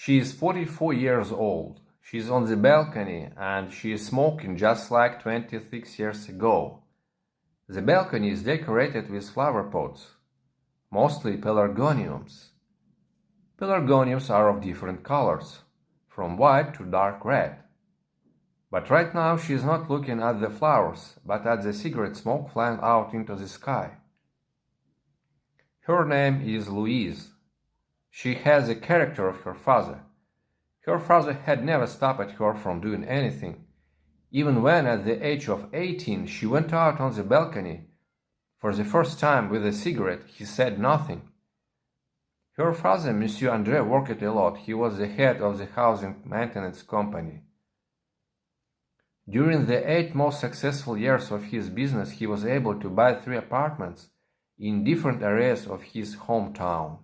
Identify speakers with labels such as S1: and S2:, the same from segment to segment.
S1: She is 44 years old. She's on the balcony and she is smoking just like 26 years ago. The balcony is decorated with flower pots, mostly pelargoniums. Pelargoniums are of different colors, from white to dark red. But right now she is not looking at the flowers, but at the cigarette smoke flying out into the sky. Her name is Louise. She has the character of her father. Her father had never stopped her from doing anything, even when at the age of 18 she went out on the balcony. For the first time with a cigarette, he said nothing. Her father, Monsieur André, worked a lot. He was the head of the housing maintenance company. During the 8 most successful years of his business, he was able to buy 3 apartments in different areas of his hometown.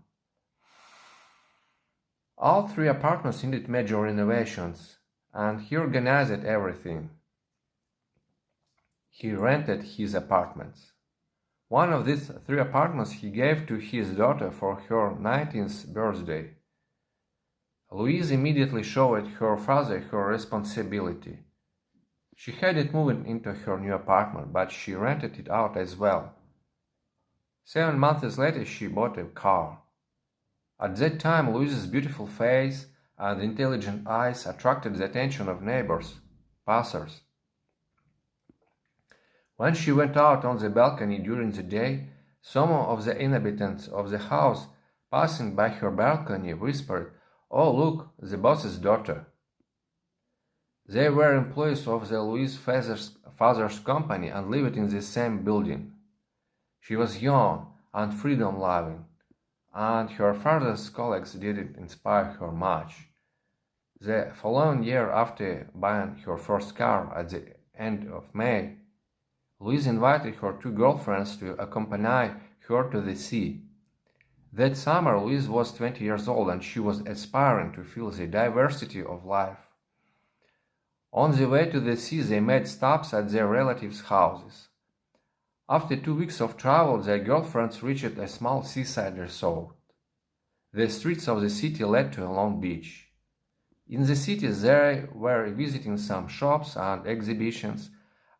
S1: All 3 apartments needed major renovations, and he organized everything. He rented his apartments. One of these 3 apartments he gave to his daughter for her 19th birthday. Louise immediately showed her father her responsibility. She hadn't moved into her new apartment, but she rented it out as well. 7 months later, she bought a car. At that time, Louise's beautiful face and intelligent eyes attracted the attention of neighbors, passers. When she went out on the balcony during the day, some of the inhabitants of the house passing by her balcony whispered, "Oh, look, the boss's daughter." They were employees of the Louise father's company and lived in the same building. She was young and freedom-loving, and her father's colleagues didn't inspire her much. The following year, after buying her first car at the end of May, Louise invited her 2 girlfriends to accompany her to the sea. That summer, Louise was 20 years old and she was aspiring to feel the diversity of life. On the way to the sea, they made stops at their relatives' houses. After 2 weeks of travel, their girlfriends reached a small seaside resort. The streets of the city led to a long beach. In the city, they were visiting some shops and exhibitions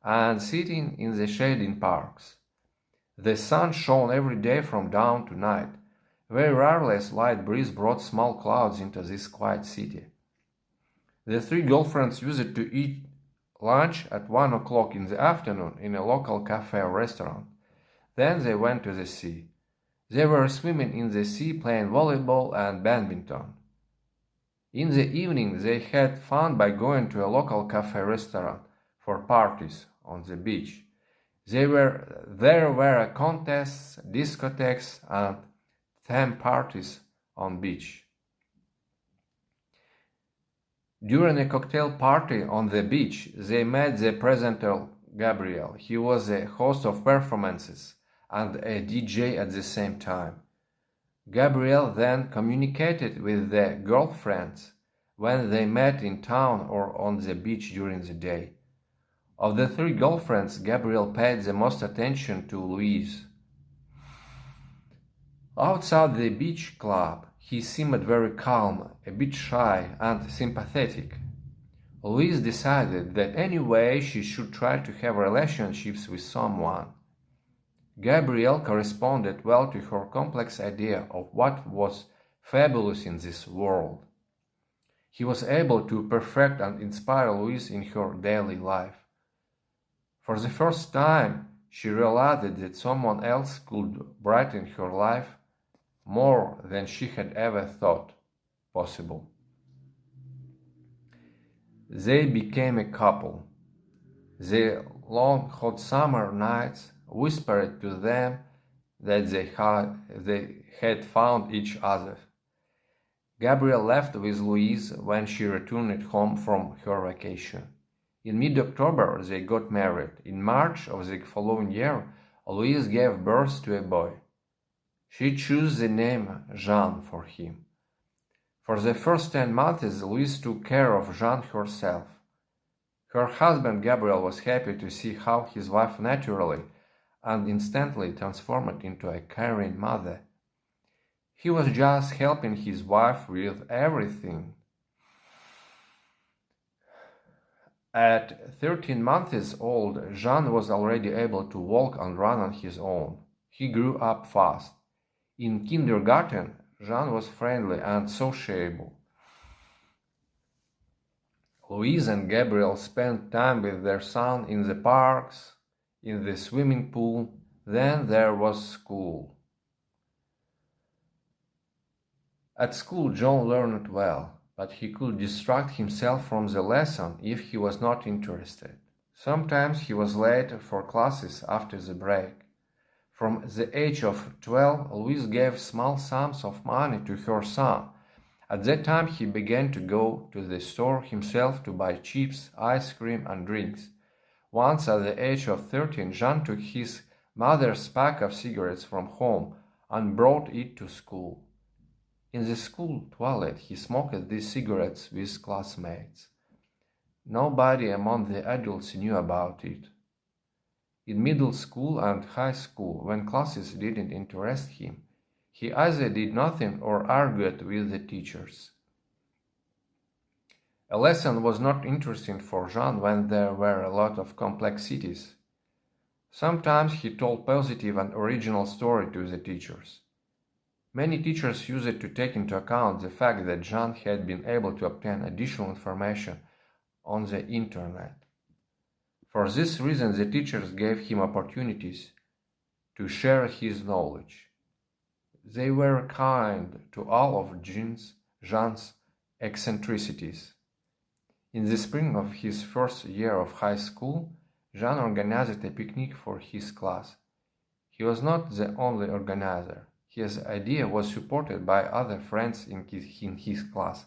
S1: and sitting in the shade in parks. The sun shone every day from dawn to night. Very rarely a slight breeze brought small clouds into this quiet city. The 3 girlfriends used to eat lunch at 1 o'clock in the afternoon in a local cafe or restaurant. Then they went to the sea. They were swimming in the sea, playing volleyball and badminton. In the evening, they had fun by going to a local cafe restaurant for parties on the beach. There were contests, discotheques, and theme parties on beach. During a cocktail party on the beach, they met the presenter Gabriel. He was a host of performances and a DJ at the same time. Gabriel then communicated with the girlfriends when they met in town or on the beach during the day. Of the 3 girlfriends, Gabriel paid the most attention to Louise. Outside the beach club, he seemed very calm, a bit shy and sympathetic. Louise decided that anyway she should try to have relationships with someone. Gabriel corresponded well to her complex idea of what was fabulous in this world. He was able to perfect and inspire Louise in her daily life. For the first time, she realized that someone else could brighten her life more than she had ever thought possible. They became a couple. The long hot summer nights whispered to them that they had found each other. Gabriel left with Louise when she returned home from her vacation. In mid-October, they got married. In March of the following year, Louise gave birth to a boy. She chose the name Jean for him. For the first 10 months, Louise took care of Jean herself. Her husband Gabriel was happy to see how his wife naturally and instantly transformed into a caring mother. He was just helping his wife with everything. At 13 months old, Jean was already able to walk and run on his own. He grew up fast. In kindergarten, Jean was friendly and sociable. Louise and Gabriel spent time with their son in the parks, in the swimming pool. Then there was school. At school, John learned well, but he could distract himself from the lesson if he was not interested. Sometimes he was late for classes after the break. From the age of 12, Louise gave small sums of money to her son. At that time, he began to go to the store himself to buy chips, ice cream, and drinks. Once, at the age of 13, Jean took his mother's pack of cigarettes from home and brought it to school. In the school toilet, he smoked these cigarettes with classmates. Nobody among the adults knew about it. In middle school and high school, when classes didn't interest him, he either did nothing or argued with the teachers. A lesson was not interesting for Jean when there were a lot of complexities. Sometimes he told positive and original story to the teachers. Many teachers used it to take into account the fact that Jean had been able to obtain additional information on the internet. For this reason, the teachers gave him opportunities to share his knowledge. They were kind to all of Jean's eccentricities. In the spring of his first year of high school, Jean organized a picnic for his class. He was not the only organizer. His idea was supported by other friends in his class.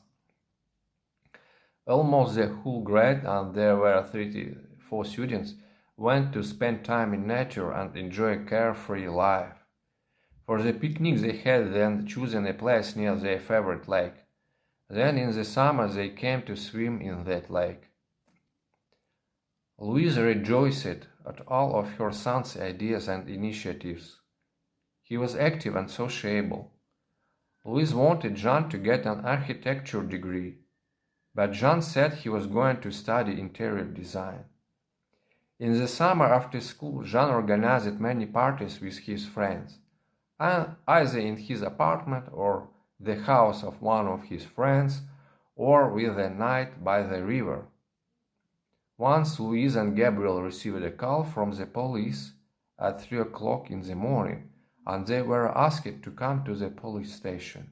S1: Almost the whole grade, and there were 34 students, went to spend time in nature and enjoy a carefree life. For the picnic, they had then chosen a place near their favorite lake. Then in the summer they came to swim in that lake. Louise rejoiced at all of her son's ideas and initiatives. He was active and sociable. Louise wanted Jean to get an architecture degree, but Jean said he was going to study interior design. In the summer after school, Jean organized many parties with his friends, either in his apartment or the house of one of his friends, or with a night by the river. Once Louise and Gabriel received a call from the police at 3 o'clock in the morning, and they were asked to come to the police station.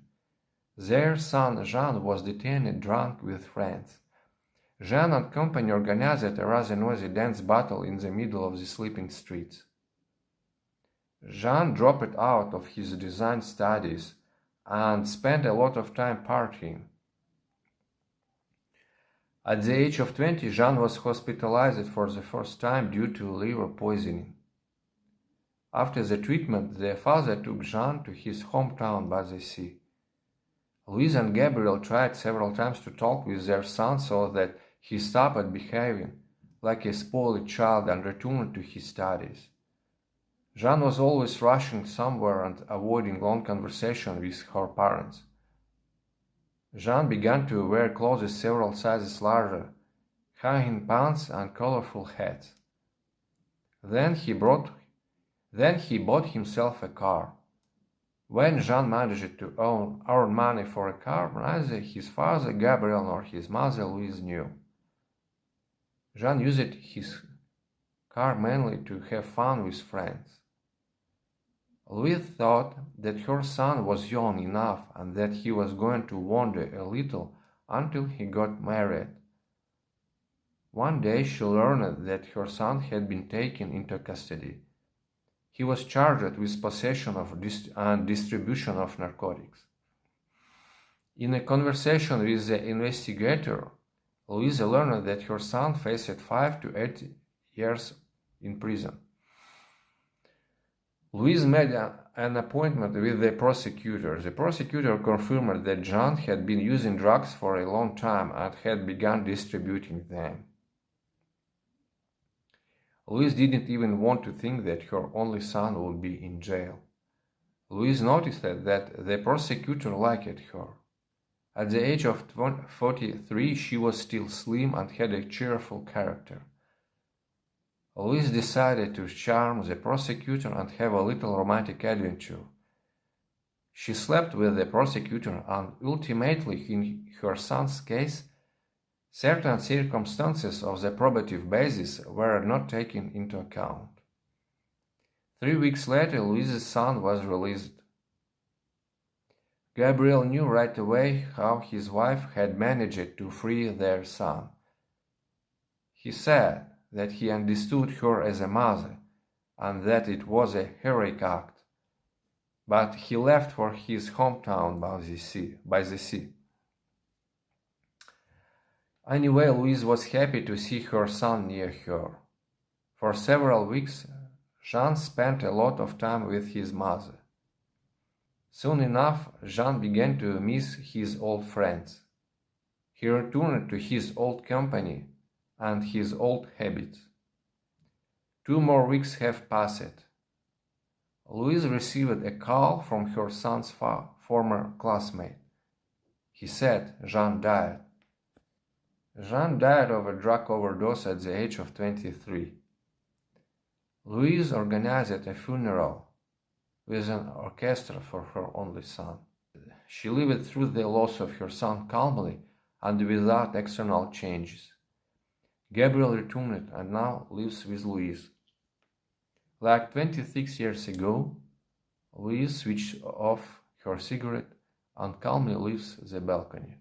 S1: Their son Jean was detained drunk with friends. Jean and company organized a rather noisy dance battle in the middle of the sleeping streets. Jean dropped out of his design studies and spent a lot of time partying. At the age of 20, Jean was hospitalized for the first time due to liver poisoning. After the treatment, their father took Jean to his hometown by the sea. Louise and Gabriel tried several times to talk with their son so that he stopped behaving like a spoiled child and returned to his studies. Jean was always rushing somewhere and avoiding long conversation with her parents. Jean began to wear clothes several sizes larger, high-heel pants and colorful hats. Then he bought himself a car. When Jean managed to earn money for a car, neither his father Gabriel nor his mother Louise knew. Jean used his car mainly to have fun with friends. Louise thought that her son was young enough and that he was going to wander a little until he got married. One day she learned that her son had been taken into custody. He was charged with possession and distribution of narcotics. In a conversation with the investigator, Louise learned that her son faced 5 to 8 years in prison. Louise made an appointment with the prosecutor. The prosecutor confirmed that Jean had been using drugs for a long time and had begun distributing them. Louise didn't even want to think that her only son would be in jail. Louise noticed that the prosecutor liked her. At the age of 43, she was still slim and had a cheerful character. Louise decided to charm the prosecutor and have a little romantic adventure. She slept with the prosecutor, and ultimately, in her son's case, certain circumstances of the probative basis were not taken into account. 3 weeks later, Louise's son was released. Gabriel knew right away how his wife had managed to free their son. He said that he understood her as a mother and that it was a heroic act, but he left for his hometown by the sea. Anyway, Louise was happy to see her son near her. For several weeks, Jean spent a lot of time with his mother. Soon enough, Jean began to miss his old friends. He returned to his old company and his old habits. 2 more weeks have passed. Louise received a call from her son's former classmate. He said Jean died. Jean died of a drug overdose at the age of 23. Louise organized a funeral with an orchestra for her only son. She lived through the loss of her son calmly and without external changes. Gabriel returned and now lives with Louise. Like 26 years ago, Louise switched off her cigarette and calmly leaves the balcony.